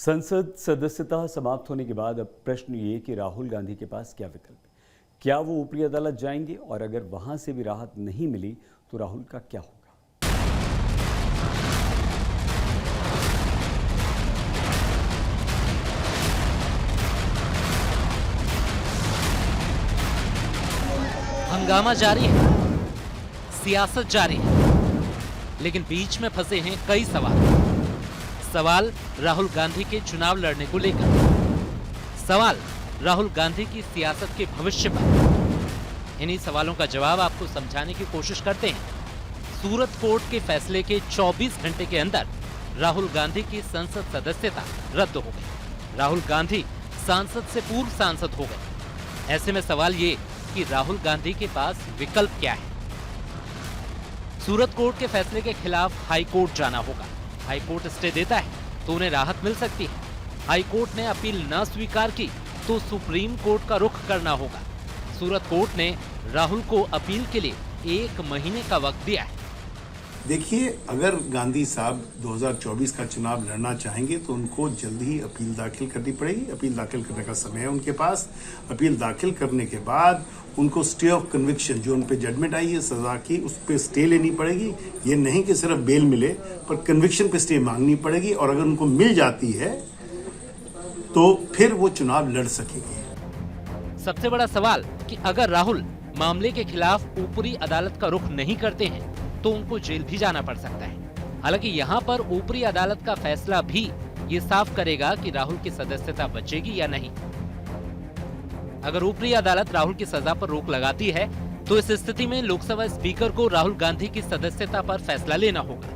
संसद सदस्यता समाप्त होने के बाद अब प्रश्न ये कि राहुल गांधी के पास क्या विकल्प है। क्या वो ऊपरी अदालत जाएंगे और अगर वहां से भी राहत नहीं मिली तो राहुल का क्या होगा। हंगामा जारी है, सियासत जारी है, लेकिन बीच में फंसे हैं कई सवाल राहुल गांधी के चुनाव लड़ने को लेकर, सवाल राहुल गांधी की सियासत के भविष्य पर। इन्हीं सवालों का जवाब आपको समझाने की कोशिश करते हैं। सूरत कोर्ट के फैसले के 24 घंटे के अंदर राहुल गांधी की संसद सदस्यता रद्द हो गई। राहुल गांधी सांसद से पूर्व सांसद हो गए। ऐसे में सवाल ये कि राहुल गांधी के पास विकल्प क्या है। सूरत कोर्ट के फैसले के खिलाफ हाई कोर्ट जाना होगा। हाई कोर्ट स्टे देता है तो उन्हें राहत मिल सकती है। हाई कोर्ट ने अपील न स्वीकार की तो सुप्रीम कोर्ट का रुख करना होगा। सूरत कोर्ट ने राहुल को अपील के लिए 1 महीने का वक्त दिया है। देखिए, अगर गांधी साहब 2024 का चुनाव लड़ना चाहेंगे तो उनको जल्दी ही अपील दाखिल करनी पड़ेगी। अपील दाखिल करने का समय है उनके पास। अपील दाखिल करने के बाद उनको स्टे ऑफ कन्विक्शन, जो उन पे जजमेंट आई है सजा की, उस पे स्टे लेनी पड़ेगी। ये नहीं कि सिर्फ बेल मिले, पर कन्विक्शन पे स्टे मांगनी पड़ेगी। और अगर उनको मिल जाती है तो फिर वो चुनाव लड़ सकेंगे। सबसे बड़ा सवाल कि अगर राहुल मामले के खिलाफ ऊपरी अदालत का रुख नहीं करते हैं तो उनको जेल भी जाना पड़ सकता है। हालांकि यहाँ पर ऊपरी अदालत का फैसला भी ये साफ करेगा कि राहुल की सदस्यता बचेगी या नहीं। अगर ऊपरी अदालत राहुल की सजा पर रोक लगाती है तो इस स्थिति में लोकसभा स्पीकर को राहुल गांधी की सदस्यता पर फैसला लेना होगा।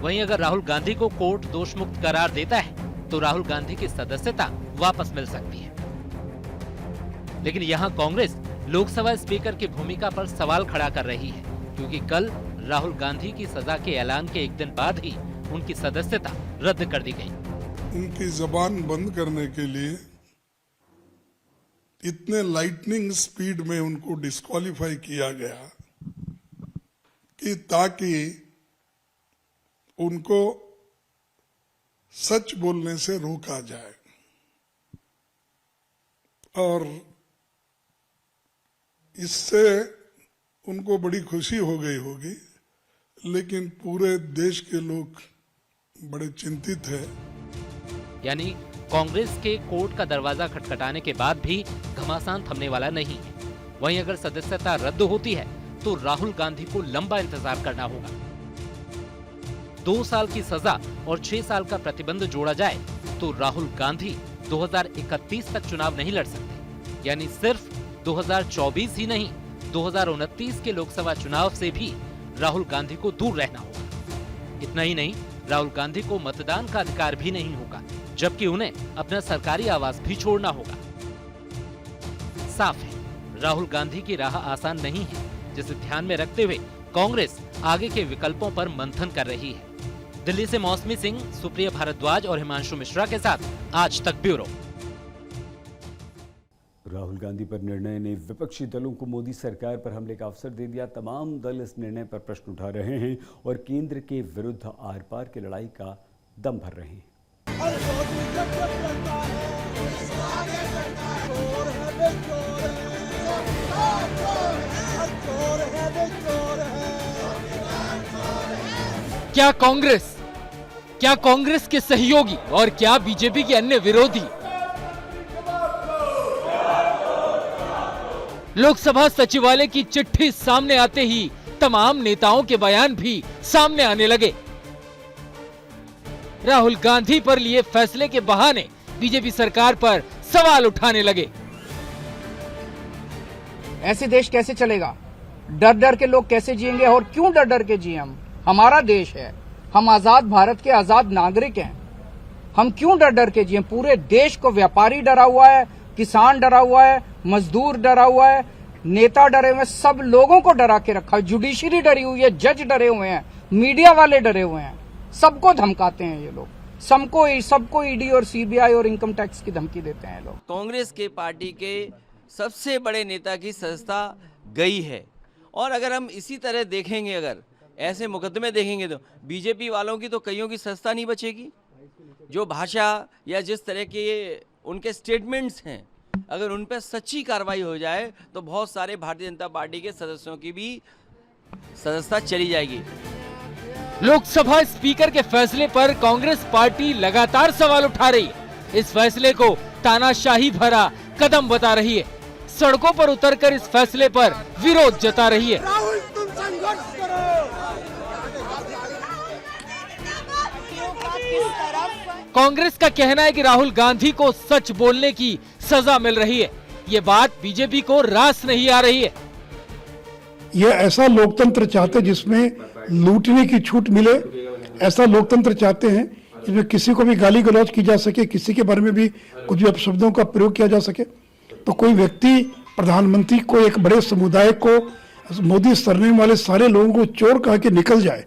वहीं अगर राहुल गांधी को कोर्ट दोष मुक्त करार देता है तो राहुल गांधी की सदस्यता वापस मिल सकती है। लेकिन यहाँ कांग्रेस लोकसभा स्पीकर की भूमिका पर सवाल खड़ा कर रही है, क्योंकि कल राहुल गांधी की सजा के ऐलान के 1 दिन बाद ही उनकी सदस्यता रद्द कर दी गई। उनकी जबान बंद करने के लिए इतने लाइटनिंग स्पीड में उनको डिस्क्वालीफाई किया गया कि ताकि उनको सच बोलने से रोका जाए। और इससे उनको बड़ी खुशी हो गई होगी, लेकिन पूरे देश के लोग बड़े चिंतित हैं। यानी कांग्रेस के कोर्ट का दरवाजा खटखटाने के बाद भी घमासान थमने वाला नहीं है। वहीं अगर सदस्यता रद्द होती है तो राहुल गांधी को लंबा इंतजार करना होगा। 2 साल की सजा और 6 साल का प्रतिबंध जोड़ा जाए तो राहुल गांधी 2031 तक चुनाव नहीं लड़ सकते। यानी सिर्फ 2024 ही नहीं, 2029 के लोकसभा चुनाव से भी राहुल गांधी को दूर रहना होगा। इतना ही नहीं, राहुल गांधी को मतदान का अधिकार भी नहीं होगा, जबकि उन्हें अपना सरकारी आवास भी छोड़ना होगा। साफ है, राहुल गांधी की राह आसान नहीं है, जिसे ध्यान में रखते हुए कांग्रेस आगे के विकल्पों पर मंथन कर रही है। दिल्ली से मौसमी सिंह, सुप्रिया भारद्वाज और हिमांशु मिश्रा के साथ आज तक ब्यूरो। राहुल गांधी पर निर्णय ने विपक्षी दलों को मोदी सरकार पर हमले का अवसर दे दिया। तमाम दल इस निर्णय पर प्रश्न उठा रहे हैं और केंद्र के विरुद्ध आर पार की लड़ाई का दम भर रहे हैं। क्या कांग्रेस के सहयोगी और क्या बीजेपी के अन्य विरोधी लोकसभा सचिवालय की चिट्ठी सामने आते ही तमाम नेताओं के बयान भी सामने आने लगे। राहुल गांधी पर लिए फैसले के बहाने बीजेपी सरकार पर सवाल उठाने लगे। ऐसे देश कैसे चलेगा? डर डर के लोग कैसे जिएंगे? और क्यों डर डर के जिए? हम हमारा देश है, हम आजाद भारत के आजाद नागरिक हैं। हम क्यों डर डर के जिए? पूरे देश को व्यापारी डरा हुआ है, किसान डरा हुआ है, मजदूर डरा हुआ है, नेता डरे हुए हैं, सब लोगों को डरा के रखा है। जुडिशरी डरी हुई है, जज डरे हुए हैं, मीडिया वाले डरे हुए हैं, सबको धमकाते हैं ये लोग। सबको ईडी और सीबीआई और इनकम टैक्स की धमकी देते हैं लोग। कांग्रेस के पार्टी के सबसे बड़े नेता की सदस्यता गई है, और अगर हम इसी तरह देखेंगे, अगर ऐसे मुकदमे देखेंगे तो बीजेपी वालों की तो कईयों की सदस्यता नहीं बचेगी। जो भाषा या जिस तरह के उनके स्टेटमेंट्स हैं, अगर उन पर सच्ची कार्रवाई हो जाए तो बहुत सारे भारतीय जनता पार्टी के सदस्यों की भी सदस्यता चली जाएगी। लोकसभा स्पीकर के फैसले पर कांग्रेस पार्टी लगातार सवाल उठा रही है। इस फैसले को तानाशाही भरा कदम बता रही है। सड़कों पर उतरकर इस फैसले पर विरोध जता रही है। राहुल तुम संघर्ष करो। कांग्रेस का कहना है कि राहुल गांधी को सच बोलने की सजा मिल रही है। ये बात बीजेपी को रास नहीं आ रही है। ये ऐसा लोकतंत्र चाहते जिसमें लूटने की छूट मिले, ऐसा लोकतंत्र चाहते हैं जिसमें किसी को भी गाली गलौज की जा सके, किसी के बारे में भी कुछ भी अपशब्दों का प्रयोग किया जा सके। तो कोई व्यक्ति प्रधानमंत्री को, एक बड़े समुदाय को, मोदी सरनेम वाले सारे लोगों को चोर कह के निकल जाए,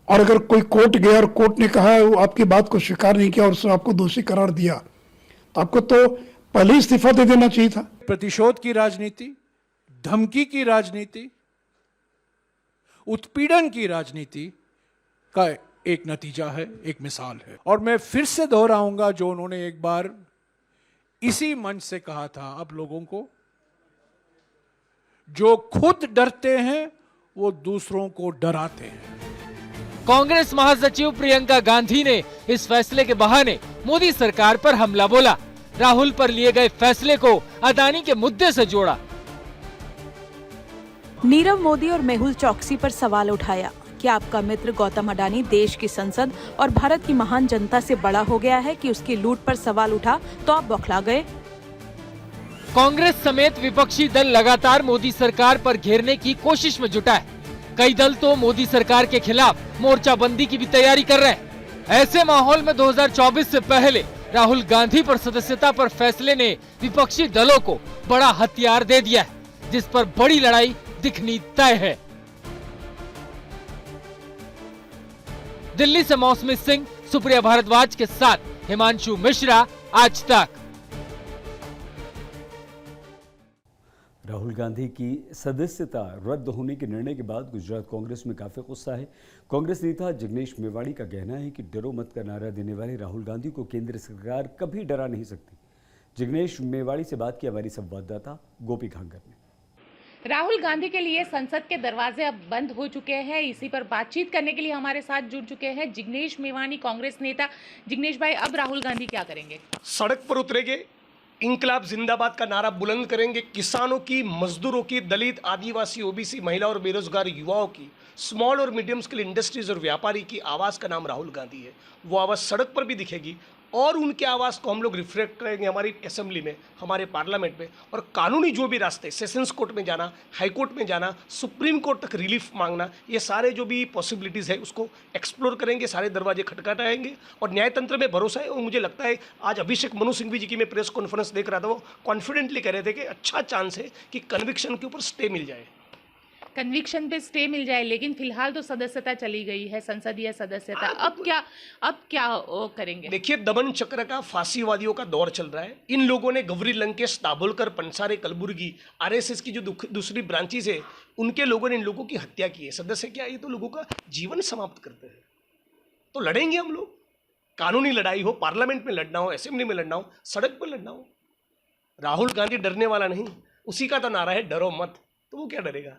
और अगर कोई कोर्ट गया और कोर्ट ने कहा वो आपकी बात को स्वीकार नहीं किया और उसने आपको दोषी करार दिया, तो आपको तो पहले ही इस्तीफा दे देना चाहिए था। प्रतिशोध की राजनीति, धमकी की राजनीति, उत्पीड़न की राजनीति का एक नतीजा है, एक मिसाल है। और मैं फिर से दोहराऊंगा जो उन्होंने एक बार इसी मंच से कहा था, अब लोगों को, जो खुद डरते हैं वो दूसरों को डराते हैं। कांग्रेस महासचिव प्रियंका गांधी ने इस फैसले के बहाने मोदी सरकार पर हमला बोला। राहुल पर लिए गए फैसले को अदानी के मुद्दे से जोड़ा। नीरव मोदी और मेहुल चौकसी पर सवाल उठाया कि आपका मित्र गौतम अडानी देश की संसद और भारत की महान जनता से बड़ा हो गया है कि उसकी लूट पर सवाल उठा तो आप बौखला गए। कांग्रेस समेत विपक्षी दल लगातार मोदी सरकार पर घेरने की कोशिश में जुटा है। कई दल तो मोदी सरकार के खिलाफ मोर्चाबंदी की भी तैयारी कर रहे हैं। ऐसे माहौल में 2024 से पहले राहुल गांधी पर सदस्यता पर फैसले ने विपक्षी दलों को बड़ा हथियार दे दिया है, जिस पर बड़ी लड़ाई दिखनी तय है। दिल्ली से मौसमी सिंह, सुप्रिया भारद्वाज के साथ हिमांशु मिश्रा, आज तक। राहुल गांधी की सदस्यता रद्द होने के निर्णय के बाद गुजरात कांग्रेस में काफी गुस्सा है। कांग्रेस नेता जिग्नेश मेवाड़ी का कहना है कि डरो मत का नारा देने वाले राहुल गांधी को केंद्र सरकार कभी डरा नहीं सकती। जिग्नेश मेवाड़ी से बात की हमारी संवाददाता गोपी खांगर ने। राहुल गांधी के लिए संसद के दरवाजे अब बंद हो चुके हैं। इसी पर बातचीत करने के लिए हमारे साथ जुड़ चुके हैं जिग्नेश मेवाड़ी, कांग्रेस नेता। जिग्नेश भाई, अब राहुल गांधी क्या करेंगे? सड़क पर उतरेंगे, इंकलाब जिंदाबाद का नारा बुलंद करेंगे। किसानों की, मजदूरों की, दलित, आदिवासी, ओबीसी, महिला और बेरोजगार युवाओं की, स्मॉल और मीडियम स्केल इंडस्ट्रीज और व्यापारी की आवाज़ का नाम राहुल गांधी है। वो आवाज़ सड़क पर भी दिखेगी और उनके आवाज़ को हम लोग रिफ्लेक्ट करेंगे हमारी असेंबली में, हमारे पार्लियामेंट में। और कानूनी जो भी रास्ते, सेशंस कोर्ट में जाना, हाई कोर्ट में जाना, सुप्रीम कोर्ट तक रिलीफ मांगना, ये सारे जो भी पॉसिबिलिटीज़ है उसको एक्सप्लोर करेंगे, सारे दरवाजे खटखटाएंगे और न्यायतंत्र में भरोसा है। और मुझे लगता है आज अभिषेक मनु सिंघवी जी की मैं प्रेस कॉन्फ्रेंस देख रहा था, वो कॉन्फिडेंटली कह रहे थे कि अच्छा चांस है कि कन्विक्शन के ऊपर स्टे मिल जाए। कन्विक्शन पे स्टे मिल जाए, लेकिन फिलहाल तो सदस्यता चली गई है, संसदीय सदस्यता। अब क्या करेंगे? देखिए, दमन चक्र का, फांसीवादियों का दौर चल रहा है। इन लोगों ने गौरी लंकेश, दाभोलकर, पंसारे, कलबुर्गी, आरएसएस की जो दूसरी ब्रांचेज है, उनके लोगों ने इन लोगों की हत्या की है। सदस्य क्या, ये तो लोगों का जीवन समाप्त करते हैं। तो लड़ेंगे हम लोग, कानूनी लड़ाई हो, पार्लियामेंट में लड़ना हो, असेंबली में लड़ना हो, सड़क पर लड़ना हो। राहुल गांधी डरने वाला नहीं, उसी का तो नारा है डरो मत। तो वो क्या डरेगा?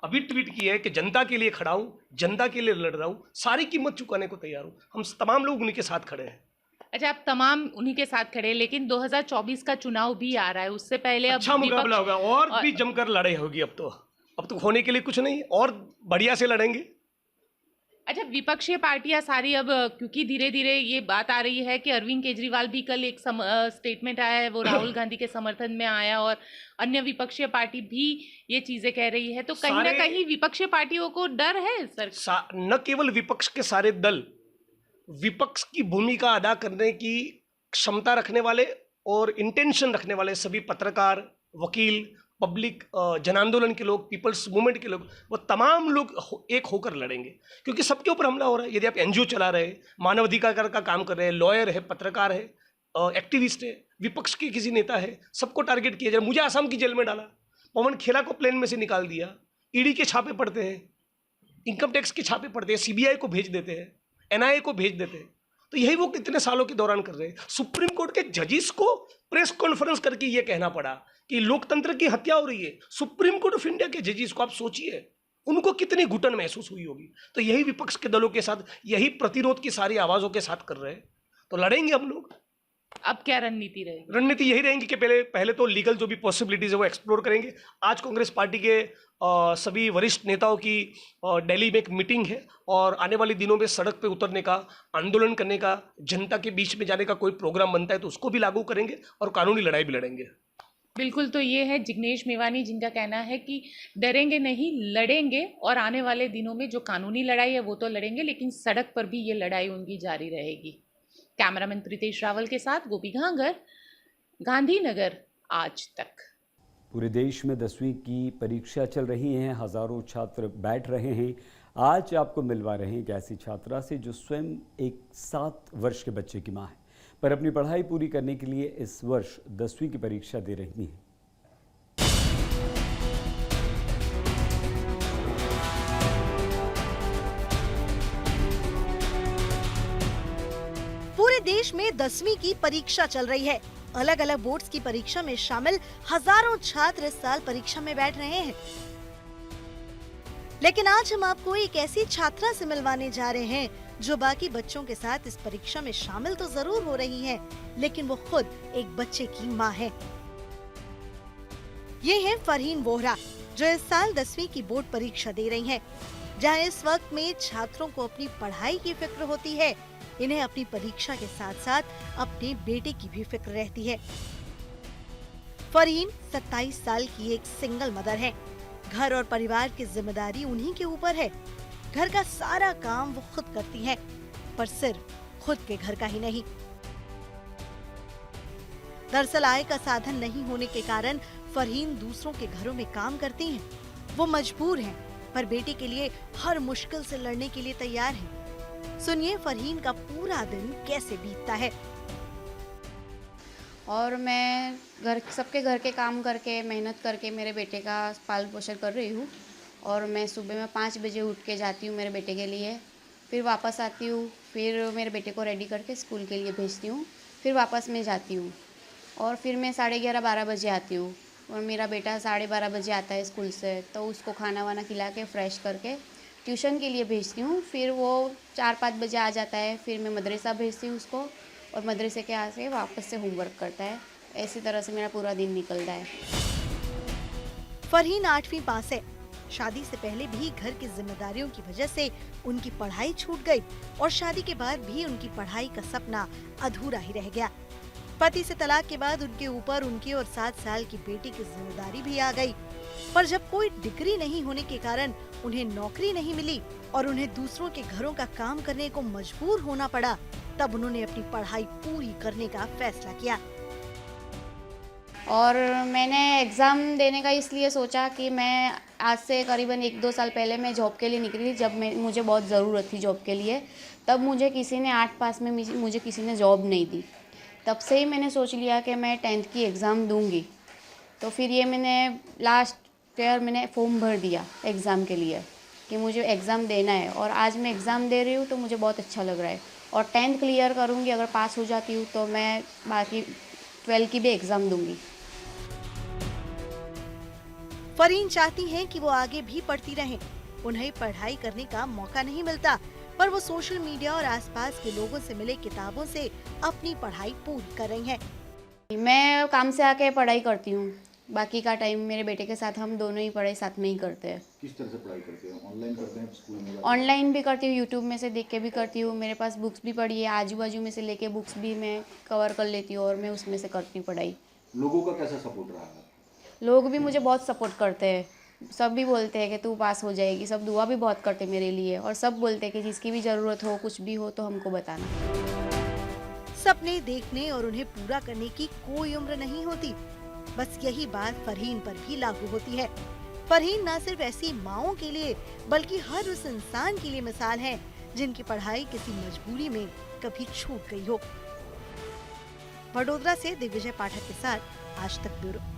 अभी ट्वीट किया है कि जनता के लिए खड़ा हूं, जनता के लिए लड़ रहा हूं, सारी कीमत चुकाने को तैयार हूं। हम तमाम लोग उन्हीं के साथ खड़े हैं। अच्छा, आप तमाम उन्हीं के साथ खड़े हैं, लेकिन 2024 का चुनाव भी आ रहा है, उससे पहले अच्छा मुकाबला होगा और भी जमकर लड़ाई होगी। अब तो होने के लिए कुछ नहीं, और बढ़िया से लड़ेंगे। अच्छा, विपक्षीय पार्टियां सारी अब, क्योंकि धीरे धीरे ये बात आ रही है कि अरविंद केजरीवाल भी कल एक स्टेटमेंट आया है, वो राहुल गांधी के समर्थन में आया, और अन्य विपक्षीय पार्टी भी ये चीजें कह रही है। तो कहीं ना कहीं विपक्षीय पार्टियों को डर है सर। न केवल विपक्ष के सारे दल, विपक्ष की भूमिका अदा करने की क्षमता रखने वाले और इंटेंशन रखने वाले सभी पत्रकार, वकील, पब्लिक, जन आंदोलन के लोग, पीपल्स मूवमेंट के लोग, वो तमाम लोग एक होकर लड़ेंगे, क्योंकि सबके ऊपर हमला हो रहा है। यदि आप एनजीओ चला रहे हैं, मानवाधिकार का काम कर रहे हैं, लॉयर है, पत्रकार है, एक्टिविस्ट है, विपक्ष के किसी नेता है, सबको टारगेट किया जाए। मुझे आसाम की जेल में डाला, पवन खेरा को प्लेन में से निकाल दिया, ईडी के छापे पड़ते हैं, इनकम टैक्स के छापे पड़ते हैं, सीबीआई को भेज देते हैं, एनआईए को भेज देते हैं। तो यही वो कितने सालों के दौरान कर रहे हैं। सुप्रीम कोर्ट के जजिस को प्रेस कॉन्फ्रेंस करके ये कहना पड़ा कि लोकतंत्र की हत्या हो रही है। सुप्रीम कोर्ट ऑफ इंडिया के जजिस को आप सोचिए, उनको कितनी घुटन महसूस हुई होगी। तो यही विपक्ष के दलों के साथ, यही प्रतिरोध की सारी आवाजों के साथ कर रहे हैं। तो लड़ेंगे हम लोग। अब क्या रणनीति रहेगी? रणनीति यही रहेगी कि पहले तो लीगल जो भी पॉसिबिलिटीज है वो एक्सप्लोर करेंगे। आज कांग्रेस पार्टी के सभी वरिष्ठ नेताओं की दिल्ली में एक मीटिंग है और आने वाले दिनों में सड़क पे उतरने का, आंदोलन करने का, जनता के बीच में जाने का कोई प्रोग्राम बनता है तो उसको भी लागू करेंगे और कानूनी लड़ाई भी लड़ेंगे। बिल्कुल, तो ये है जिग्नेश मेवानी जिनका कहना है कि डरेंगे नहीं, लड़ेंगे और आने वाले दिनों में जो कानूनी लड़ाई है वो तो लड़ेंगे, लेकिन सड़क पर भी ये लड़ाई उनकी जारी रहेगी। कैमरामैन प्रीतेश रावल के साथ गोपी घांगर, गांधीनगर आज तक। पूरे देश में 10वीं की परीक्षा चल रही हैं, हजारों छात्र बैठ रहे हैं। आज आपको मिलवा रहे हैं एक ऐसी छात्रा से जो स्वयं एक 7 वर्ष के बच्चे की मां है, पर अपनी पढ़ाई पूरी करने के लिए इस वर्ष 10वीं की परीक्षा दे रही हैं। पूरे देश में 10वीं की परीक्षा चल रही है। अलग अलग बोर्ड्स की परीक्षा में शामिल हजारों छात्र इस साल परीक्षा में बैठ रहे हैं। लेकिन आज हम आपको एक ऐसी छात्रा से मिलवाने जा रहे हैं जो बाकी बच्चों के साथ इस परीक्षा में शामिल तो जरूर हो रही है, लेकिन वो खुद एक बच्चे की माँ है। ये है फरहीन वोहरा, जो इस साल 10वीं की बोर्ड परीक्षा दे रही हैं। जहां इस वक्त में छात्रों को अपनी पढ़ाई की फिक्र होती है, इन्हें अपनी परीक्षा के साथ साथ अपने बेटे की भी फिक्र रहती है। फरहीन 27 साल की एक सिंगल मदर है। घर और परिवार की जिम्मेदारी उन्हीं के ऊपर है। घर का सारा काम वो खुद करती हैं, पर सिर्फ खुद के घर का ही नहीं। दरअसल आय का साधन नहीं होने के कारण फरहीन दूसरों के घरों में काम करती हैं। वो मजबूर हैं, पर बेटे के लिए हर मुश्किल से लड़ने के लिए तैयार हैं। सुनिए फरहीन का पूरा दिन कैसे बीतता है। और मैं सबके घर के काम करके, मेहनत करके मेरे बेटे का पालन पोषण कर रही हूँ। और मैं सुबह में 5 बजे उठ के जाती हूँ मेरे बेटे के लिए, फिर वापस आती हूँ, फिर मेरे बेटे को रेडी करके स्कूल के लिए भेजती हूँ, फिर वापस मैं जाती हूँ और फिर मैं 11:30-12 बजे आती हूँ। और मेरा बेटा 12:30 बजे आता है स्कूल से, तो उसको खाना वाना खिला के फ्रेश करके ट्यूशन के लिए भेजती हूँ। फिर वो 4-5 बजे आ जाता है, फिर मैं मदरसा भेजती हूँ उसको और मदरसे के आके वापस से होमवर्क करता है। ऐसी तरह से मेरा पूरा दिन निकलता है। फरहीन 8वीं पास है। शादी से पहले भी घर की जिम्मेदारियों की वजह से उनकी पढ़ाई छूट गई और शादी के बाद भी उनकी पढ़ाई का सपना अधूरा ही रह गया। पति से तलाक के बाद उनके ऊपर उनकी और 7 साल की बेटी की जिम्मेदारी भी आ गई। पर जब कोई डिग्री नहीं होने के कारण उन्हें नौकरी नहीं मिली और उन्हें दूसरों के घरों का काम करने को मजबूर होना पड़ा, तब उन्होंने अपनी पढ़ाई पूरी करने का फैसला किया। और मैंने एग्ज़ाम देने का इसलिए सोचा कि मैं आज से करीबन 1-2 साल पहले मैं जॉब के लिए निकली, जब मुझे बहुत ज़रूरत थी जॉब के लिए। तब मुझे किसी ने 8 पास में मुझे किसी ने जॉब नहीं दी। तब से ही मैंने सोच लिया कि मैं 10th की एग्ज़ाम दूंगी। तो फिर ये मैंने लास्ट ईयर मैंने फॉर्म भर दिया एग्ज़ाम के लिए कि मुझे एग्ज़ाम देना है, और आज मैं एग्ज़ाम दे रही हूँ तो मुझे बहुत अच्छा लग रहा है। और 10th क्लियर करूँगी, अगर पास हो जाती हूँ तो मैं बाकी 12 की भी एग्ज़ाम दूंगी। फरहीन चाहती हैं कि वो आगे भी पढ़ती रहें। उन्हें पढ़ाई करने का मौका नहीं मिलता, पर वो सोशल मीडिया और आसपास के लोगों से मिले किताबों से अपनी पढ़ाई पूरी कर रही हैं। मैं काम से आके पढ़ाई करती हूँ, बाकी का टाइम मेरे बेटे के साथ हम दोनों ही पढ़ाई साथ में ही करते हैं। किस तरह से पढ़ाई करते हो? ऑनलाइन करते हैं, स्कूल में? ऑनलाइन भी करती हूँ, यूट्यूब में से देख के भी करती हूँ। मेरे पास बुक्स भी पढ़ी है, आजू बाजू में से लेके बुक्स भी मैं कवर कर लेती हूँ और मैं उसमें से करती हूँ पढ़ाई। लोगों का कैसा सपोर्ट रहा है? लोग भी मुझे बहुत सपोर्ट करते हैं। सब भी बोलते हैं कि तू पास हो जाएगी, सब दुआ भी बहुत करते हैं मेरे लिए, और सब बोलते हैं कि जिसकी भी ज़रूरत हो, कुछ भी हो तो हमको बताना। सपने देखने और उन्हें पूरा करने की कोई उम्र नहीं होती। बस यही बात फरहीन पर भी लागू होती है। फरहीन न सिर्फ ऐसी माओं के लिए बल्कि हर उस इंसान के लिए मिसाल है जिनकी पढ़ाई किसी मजबूरी में कभी छूट गई हो। वडोदरा से दिग्विजय पाठक के साथ आज तक ब्यूरो।